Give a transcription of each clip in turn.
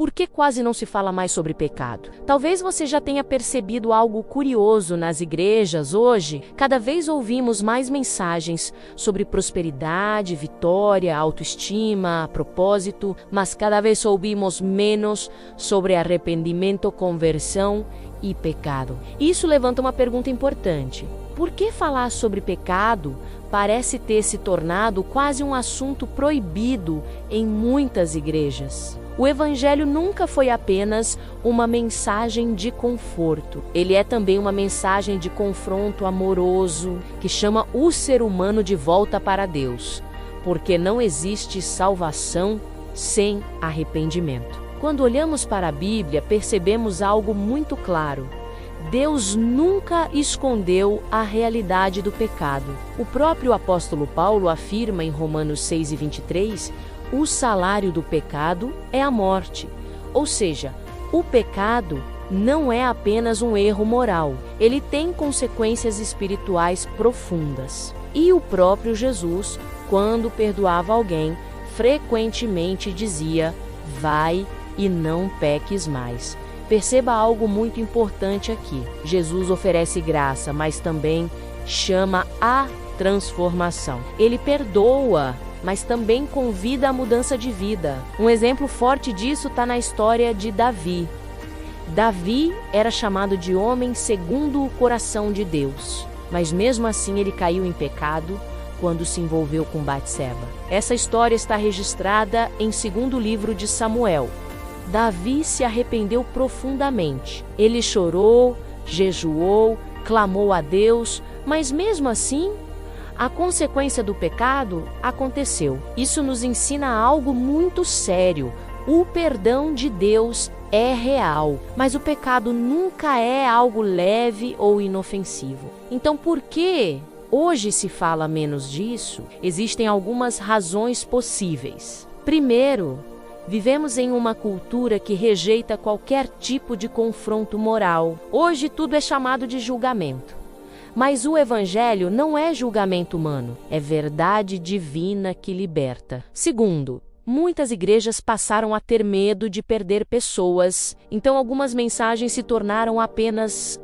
Por que quase não se fala mais sobre pecado? Talvez você já tenha percebido algo curioso nas igrejas hoje. Cada vez ouvimos mais mensagens sobre prosperidade, vitória, autoestima, propósito, mas cada vez ouvimos menos sobre arrependimento, conversão e pecado. Isso levanta uma pergunta importante. Por que falar sobre pecado parece ter se tornado quase um assunto proibido em muitas igrejas? O Evangelho nunca foi apenas uma mensagem de conforto. Ele é também uma mensagem de confronto amoroso que chama o ser humano de volta para Deus, porque não existe salvação sem arrependimento. Quando olhamos para a Bíblia, percebemos algo muito claro. Deus nunca escondeu a realidade do pecado. O próprio apóstolo Paulo afirma em Romanos 6:23, o salário do pecado é a morte. Ou seja, o pecado não é apenas um erro moral, ele tem consequências espirituais profundas. E o próprio Jesus, quando perdoava alguém, frequentemente dizia: vai e não peques mais. Perceba algo muito importante aqui. Jesus oferece graça, mas também chama a transformação. Ele perdoa, mas também convida à mudança de vida. Um exemplo forte disso está na história de Davi. Davi era chamado de homem segundo o coração de Deus, mas mesmo assim ele caiu em pecado quando se envolveu com Batseba. Essa história está registrada em 2º livro de Samuel. Davi se arrependeu profundamente. Ele chorou, jejuou, clamou a Deus, mas mesmo assim, a consequência do pecado aconteceu. Isso nos ensina algo muito sério. O perdão de Deus é real, mas o pecado nunca é algo leve ou inofensivo. Então, por que hoje se fala menos disso? Existem algumas razões possíveis. Primeiro, vivemos em uma cultura que rejeita qualquer tipo de confronto moral. Hoje tudo é chamado de julgamento. Mas o Evangelho não é julgamento humano, é verdade divina que liberta. Segundo, muitas igrejas passaram a ter medo de perder pessoas, então algumas mensagens se tornaram apenas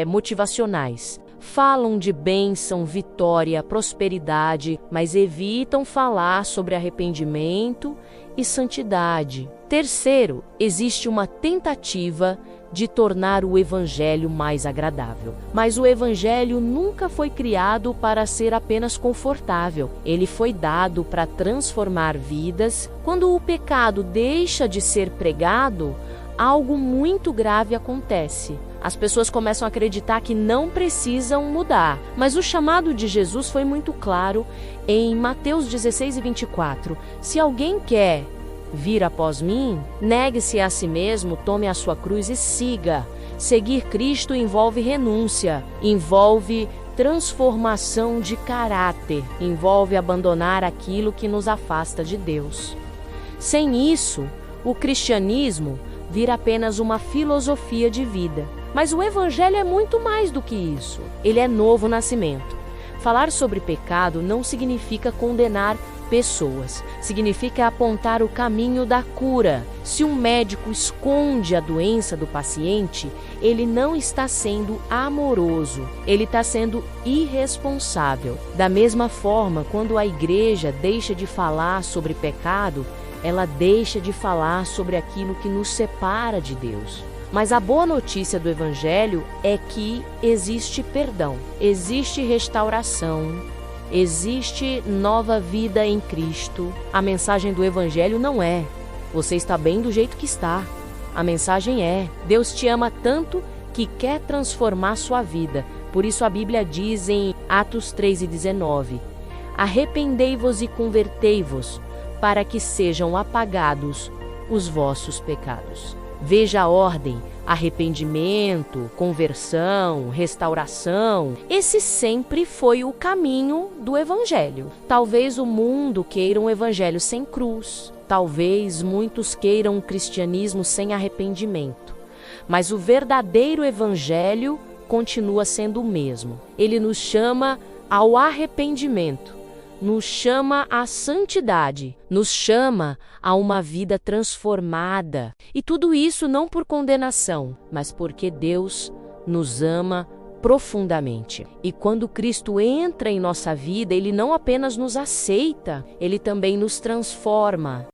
motivacionais. Falam de bênção, vitória, prosperidade, mas evitam falar sobre arrependimento e santidade. Terceiro, existe uma tentativa de tornar o Evangelho mais agradável. Mas o Evangelho nunca foi criado para ser apenas confortável. Ele foi dado para transformar vidas. Quando o pecado deixa de ser pregado, algo muito grave acontece. As pessoas começam a acreditar que não precisam mudar. Mas o chamado de Jesus foi muito claro em Mateus 16:24. Se alguém quer vir após mim, negue-se a si mesmo, tome a sua cruz e siga. Seguir Cristo envolve renúncia, envolve transformação de caráter, envolve abandonar aquilo que nos afasta de Deus. Sem isso, o cristianismo vira apenas uma filosofia de vida. Mas o Evangelho é muito mais do que isso. Ele é novo nascimento. Falar sobre pecado não significa condenar pessoas, significa apontar o caminho da cura. Se um médico esconde a doença do paciente, ele não está sendo amoroso, ele está sendo irresponsável. Da mesma forma, quando a igreja deixa de falar sobre pecado, ela deixa de falar sobre aquilo que nos separa de Deus. Mas a boa notícia do Evangelho é que existe perdão, existe restauração, existe nova vida em Cristo. A mensagem do Evangelho não é: você está bem do jeito que está. A mensagem é: Deus te ama tanto que quer transformar sua vida. Por isso a Bíblia diz em Atos 3:19: arrependei-vos e convertei-vos, para que sejam apagados os vossos pecados. Veja a ordem: arrependimento, conversão, restauração. Esse sempre foi o caminho do Evangelho. Talvez o mundo queira um Evangelho sem cruz. Talvez muitos queiram um cristianismo sem arrependimento. Mas o verdadeiro Evangelho continua sendo o mesmo. Ele nos chama ao arrependimento, nos chama à santidade, nos chama a uma vida transformada. E tudo isso não por condenação, mas porque Deus nos ama profundamente. E quando Cristo entra em nossa vida, Ele não apenas nos aceita, Ele também nos transforma.